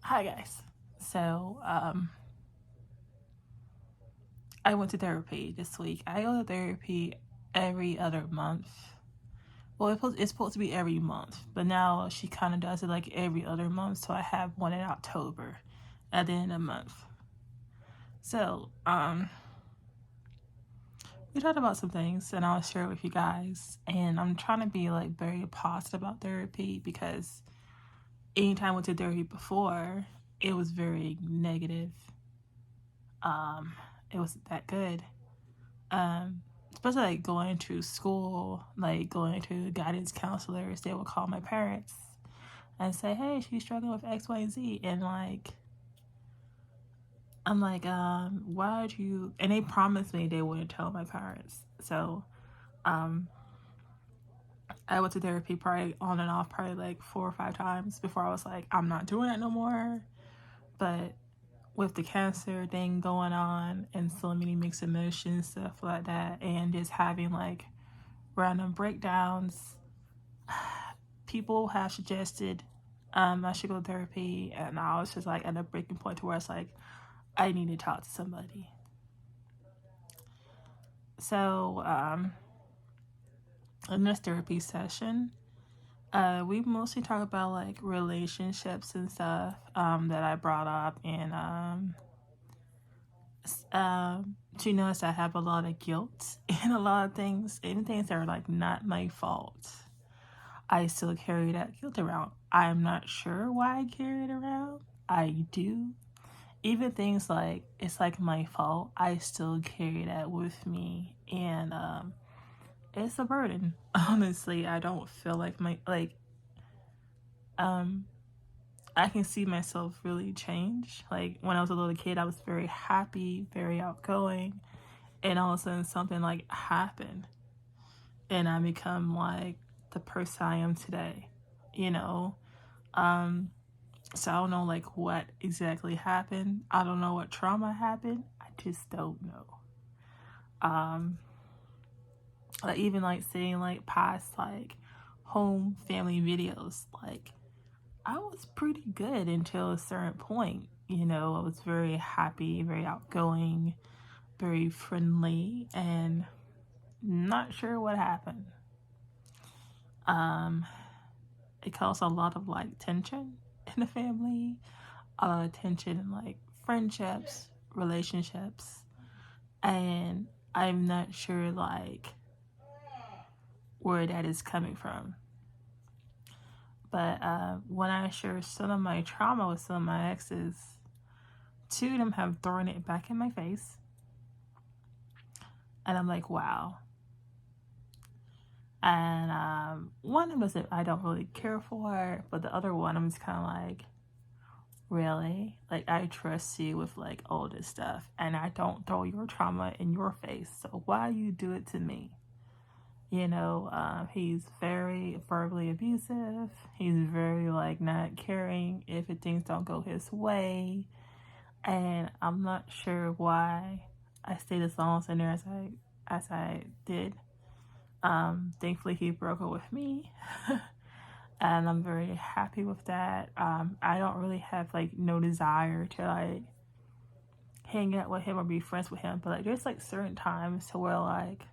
Hi guys. So, I went to therapy this week. I go to therapy every other month. Well, it's supposed to be every month, but now she kind of does it like every other month. So I have one in October at the end of the month. So, we talked about some things, and I'll share it with you guys. And I'm trying to be like very positive about therapy because anytime I went to therapy before, it was very negative. Um, it wasn't that good. um Especially like going to school, like going to guidance counselors, they would call my parents and say, hey, she's struggling with XYZ. And like, I'm like, why'd you, and they promised me they wouldn't tell my parents. So um I went to therapy probably on and off probably like 4 or 5 times before I was like, I'm not doing it no more. But with the cancer thing going on and so many mixed emotions, stuff like that, and just having like random breakdowns, people have suggested I should go to therapy, and I was just like at a breaking point to where it's like I need to talk to somebody. So in this therapy session, we mostly talk about like relationships and stuff that I brought up, and she knows I have a lot of guilt and a lot of things, even things that are like not my fault. I still carry that guilt around. I'm not sure why I carry it around. I do. Even things like it's like my fault, I still carry that with me, and it's a burden. Honestly, I don't feel like um I can see myself really change. Like when I was a little kid, I was very happy, very outgoing, and all of a sudden something like happened, and I become like the person I am today. You know, um, So I don't know like what exactly happened. I don't know what trauma happened. I just don't know. Um like even like seeing like past like home family videos, like I was pretty good until a certain point. I was very happy, very outgoing, very friendly, and not sure what happened. Um it caused a lot of like tension in the family, a lot of tension in like friendships, relationships, and I'm not sure like where that is coming from. But when I share some of my trauma with some of my exes, two of them have thrown it back in my face, and I'm like, wow. And one of them is I don't really care for, but the other one I'm just kind of like, really? Like I trust you with like all this stuff, and I don't throw your trauma in your face. So why you do it to me? He's very verbally abusive. He's very like not caring if things don't go his way, and I'm not sure why I stayed as long in there as I did. Thankfully, he broke up with me, and I'm very happy with that. I don't really have like no desire to like hang out with him or be friends with him, but like there's like certain times to where like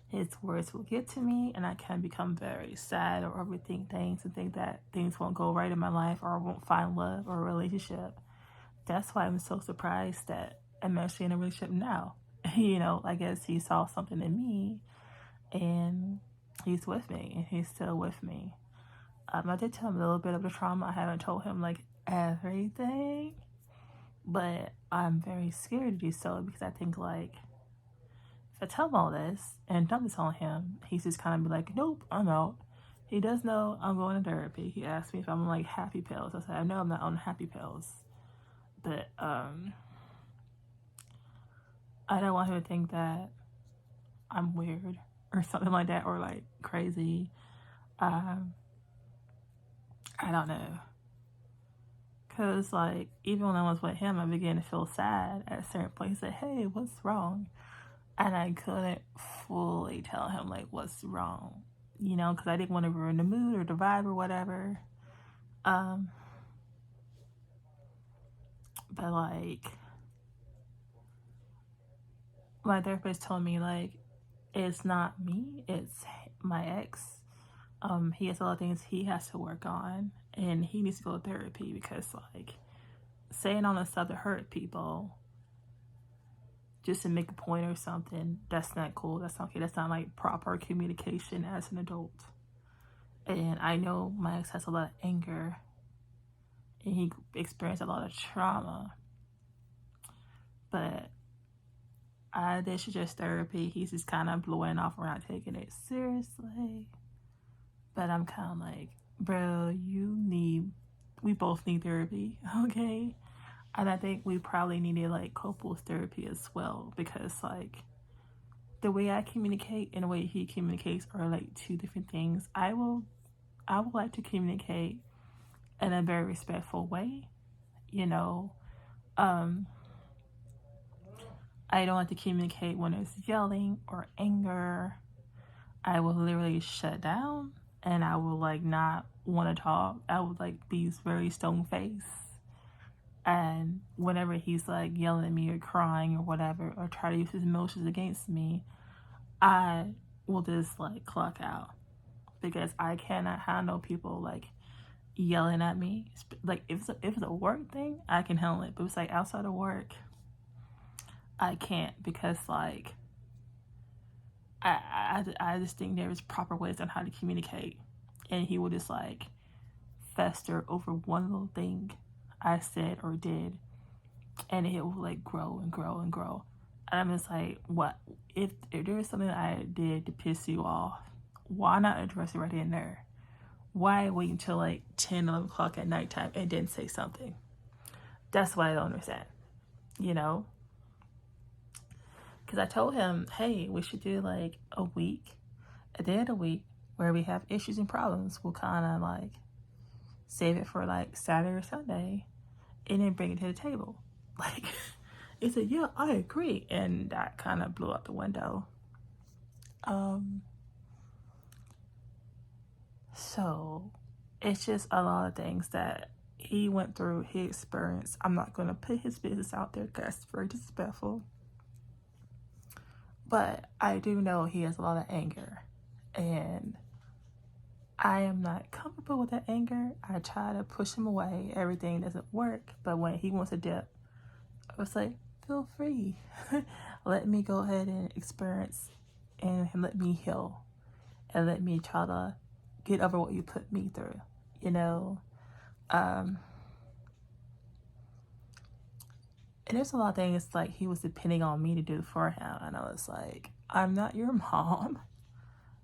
his words will get to me, and I can become very sad or overthink things and think that things won't go right in my life or I won't find love or a relationship. That's why I'm so surprised that I'm actually in a relationship now. I guess he saw something in me, and he's with me, and he's still with me. I did tell him a little bit of the trauma. I haven't told him like everything, but I'm very scared to do so because I think like if I tell him all this and dump this on him, he's just kind of be like, nope, I'm out. He does know I'm going to therapy. He asked me if I'm on like happy pills. I said, I know I'm not on happy pills. But I don't want him to think that I'm weird or something like that or like crazy. Um, I don't know. Cause like even when I was with him, I began to feel sad at a certain point. He said, "Hey, what's wrong?" And I couldn't fully tell him like what's wrong, because I didn't want to ruin the mood or the vibe or whatever. Um, But like, my therapist told me like, it's not me, it's my ex. He has a lot of things he has to work on, and he needs to go to therapy because like, saying all this stuff to hurt people just to make a point or something, that's not cool. That's not okay. That's not like proper communication as an adult. And I know my ex has a lot of anger, and he experienced a lot of trauma. But this is just therapy. He's just kind of blowing off. We're not taking it seriously. But I'm kind of like, bro, we both need therapy, okay? And I think we probably needed like couples therapy as well, because like the way I communicate and the way he communicates are like two different things. I would like to communicate in a very respectful way, you know. I don't like to communicate when there's yelling or anger. I will literally shut down, and I will like not want to talk. I would like be very stone faced. And whenever he's like yelling at me or crying or whatever, or try to use his emotions against me, I will just like clock out, because I cannot handle people like yelling at me. Like if it's a work thing, I can handle it, but it's like outside of work, I can't, because like I just think there is proper ways on how to communicate, and he would just like fester over one little thing I said or did, and it will like grow and grow and grow. And I'm just like, what if there is something I did to piss you off? Why not address it right in there? Why wait until like 10, 11 o'clock at nighttime and then say something? That's what I don't understand, you know? Because I told him, hey, we should do like a day of the week where we have issues and problems. We'll kind of like save it for like Saturday or Sunday and then bring it to the table. Like, he said, yeah, I agree. And that kind of blew out the window. So it's just a lot of things that he went through, he experienced. I'm not going to put his business out there because it's very disrespectful. But I do know he has a lot of anger, and I am not comfortable with that anger. I try to push him away. Everything doesn't work. But when he wants to dip, I was like, feel free. Let me go ahead and experience, and let me heal, and let me try to get over what you put me through, you know? And there's a lot of things like he was depending on me to do for him. And I was like, I'm not your mom.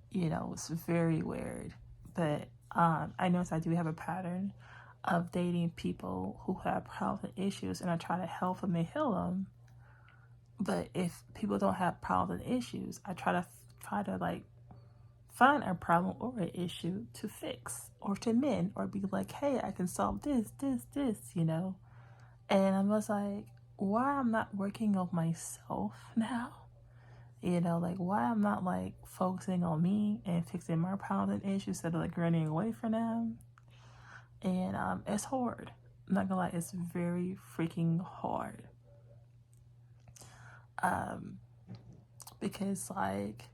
You know, it's very weird. But I notice I do have a pattern of dating people who have problems and issues, and I try to help them and heal them. But if people don't have problems and issues, I try to like find a problem or an issue to fix or to mend, or be like, hey, I can solve this, you know? And I was like, why I'm not working on myself now? You know, like why I'm not like focusing on me and fixing my problems and issues instead of like running away from them. And it's hard. I'm not gonna lie, it's very freaking hard. Because like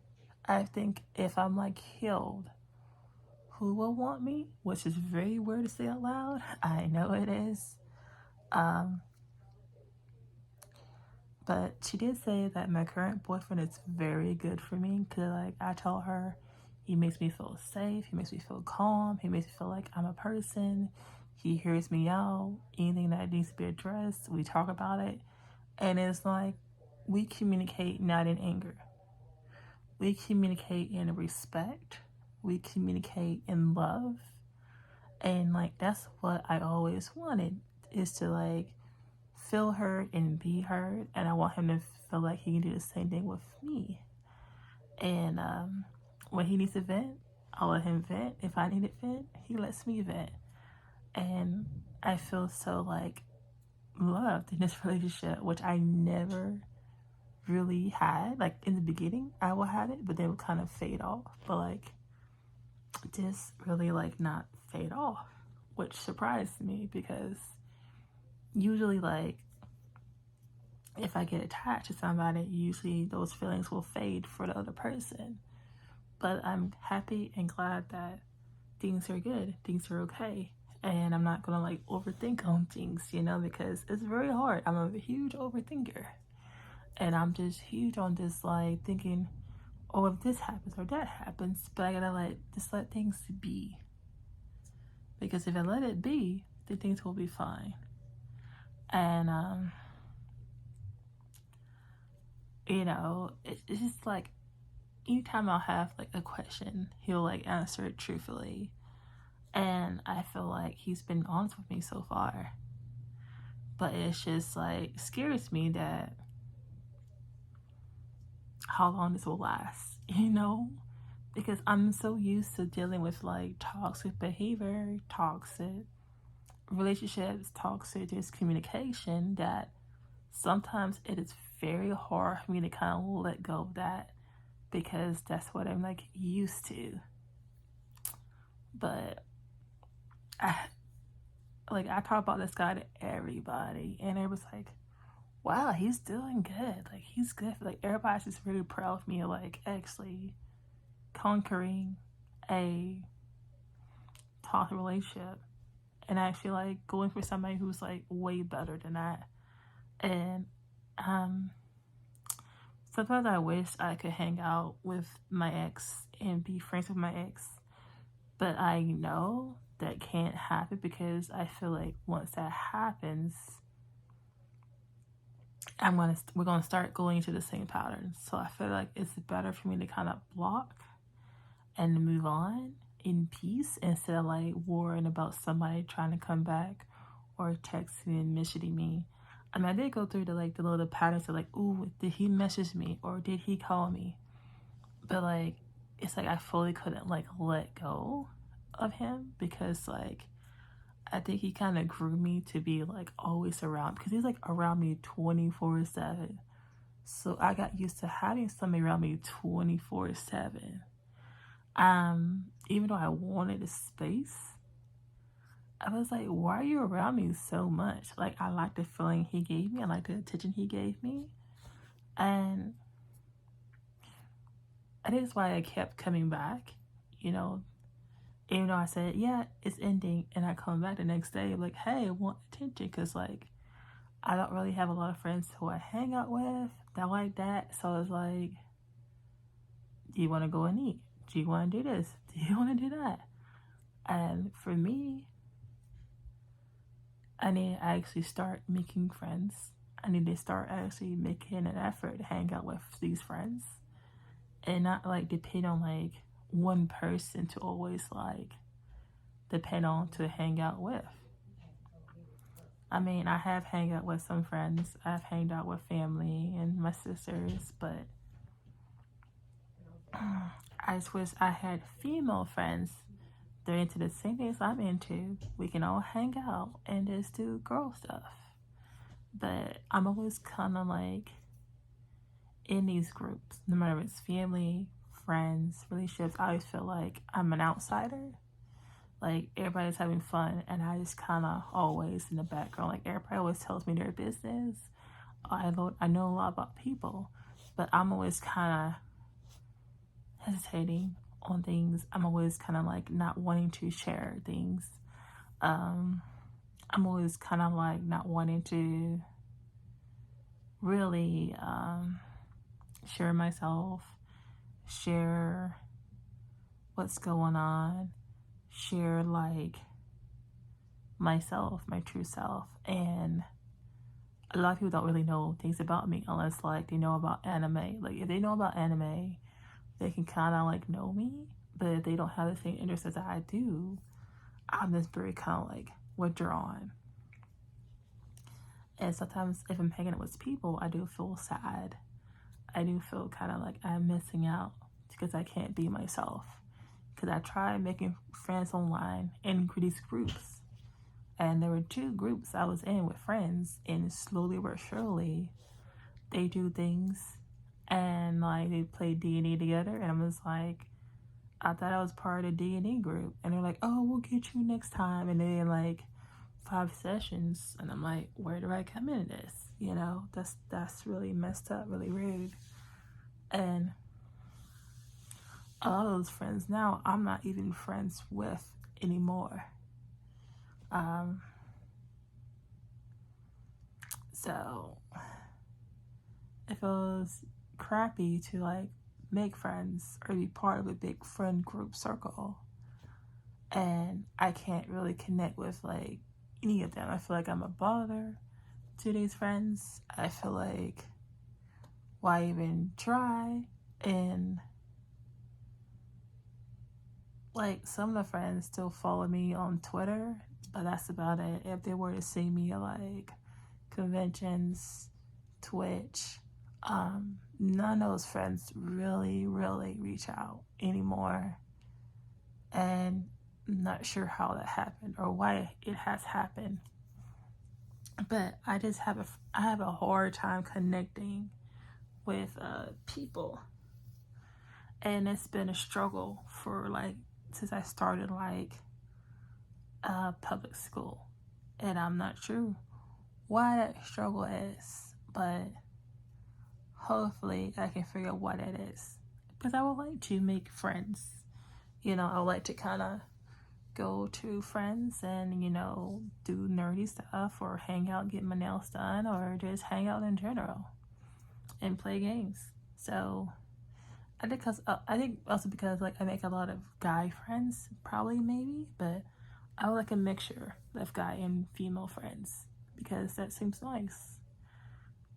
I think if I'm like healed, who will want me? Which is very weird to say out loud. I know it is. But she did say that my current boyfriend is very good for me, because like I tell her, he makes me feel safe, he makes me feel calm, he makes me feel like I'm a person, he hears me out, anything that needs to be addressed, we talk about it. And it's like, we communicate not in anger, we communicate in respect, we communicate in love. And like that's what I always wanted, is to like feel heard and be heard. And I want him to feel like he can do the same thing with me. And when he needs to vent, I'll let him vent. If I need it vent, he lets me vent. And I feel so like loved in this relationship, which I never really had. Like in the beginning I would have it, but then it would kind of fade off. But like just really like not fade off, which surprised me, because usually like if I get attached to somebody, usually those feelings will fade for the other person. But I'm happy and glad that things are good, things are okay. And I'm not gonna like overthink on things, you know, because it's very hard. I'm a huge overthinker. And I'm just huge on this, like thinking, oh, if this happens or that happens, but I gotta just let things be. Because if I let it be, then things will be fine. And you know, it's just like anytime I'll have like a question, he'll like answer it truthfully. And I feel like he's been honest with me so far. But it's just like scares me that how long this will last, you know? Because I'm so used to dealing with like toxic behavior, toxic relationships, toxic communication, that sometimes it is very hard for me to kind of let go of that, because that's what I'm like used to. But I talk about this guy to everybody, and it was like, wow, he's doing good. Like he's good. Like everybody's just really proud of me, like actually conquering a toxic relationship and actually like going for somebody who's like way better than that. And sometimes I wish I could hang out with my ex and be friends with my ex, but I know that can't happen, because I feel like once that happens, we're gonna start going into the same patterns. So I feel like it's better for me to kind of block and move on in peace, instead of like worrying about somebody trying to come back or texting and messaging me. I mean, I did go through the little patterns of like, ooh, did he message me or did he call me? But like, it's like I fully couldn't like let go of him, because like I think he kind of grew me to be like always around, because he's like around me 24/7. So I got used to having somebody around me 24/7. Even though I wanted a space, I was like, why are you around me so much? Like, I like the feeling he gave me. I like the attention he gave me. And I think that's why I kept coming back, you know, even though I said, yeah, it's ending. And I come back the next day, like, hey, I want attention. Because, like, I don't really have a lot of friends who I hang out with that like that. So it's like, do you want to go and eat? Do you want to do this? Do you want to do that? And for me, I need to actually start making friends. I need to start actually making an effort to hang out with these friends, and not like depend on like one person to always like depend on to hang out with. I mean, I have hang out with some friends. I've hanged out with family and my sisters, but I just wish I had female friends. They're into the same things I'm into. We can all hang out and just do girl stuff. But I'm always kind of like in these groups, no matter if it's family, friends, relationships. I always feel like I'm an outsider. Like everybody's having fun, and I just kind of always in the background. Like everybody always tells me their business. I know a lot about people, but I'm always kind of hesitating on things. I'm always kind of like not wanting to share things. I'm always kind of like not wanting to really share myself, share what's going on, share like myself, my true self. And a lot of people don't really know things about me unless like they know about anime. Like if they know about anime, they can kind of like know me. But if they don't have the same interests as I do, I'm just very kind of like withdrawn. And sometimes if I'm hanging out with people, I do feel sad. I do feel kind of like I'm missing out because I can't be myself. Because I tried making friends online in these groups. And there were 2 groups I was in with friends, and slowly but surely, they do things, and like they play D&D together, and I was like, I thought I was part of the D&D group, and they're like, oh, we'll get you next time, and then like 5 sessions, and I'm like, where do I come into this? You know, that's really messed up, really rude. And a lot of those friends now I'm not even friends with anymore. So it feels crappy to like make friends or be part of a big friend group circle, and I can't really connect with like any of them. I feel like I'm a bother to these friends. I feel like, why even try? And like, some of the friends still follow me on Twitter, but that's about it. If they were to see me at like conventions, Twitch, none of those friends really reach out anymore. And I'm not sure how that happened or why it has happened. But I have a hard time connecting with people. And it's been a struggle for like since I started like public school. And I'm not sure why that struggle is, but hopefully I can figure out what it is. Because I would like to make friends. You know, I would like to kind of go to friends and, you know, do nerdy stuff or hang out, get my nails done, or just hang out in general and play games. So I think also because like I make a lot of guy friends, probably maybe, but I would like a mixture of guy and female friends because that seems nice.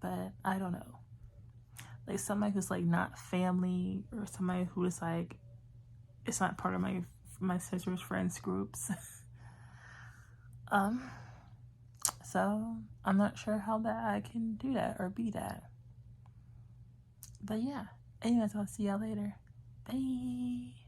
But I don't know, like somebody who's like not family or somebody who is like it's not part of my sister's friends groups. So I'm not sure how that I can do that or be that. But yeah. Anyways, I'll see y'all later. Bye.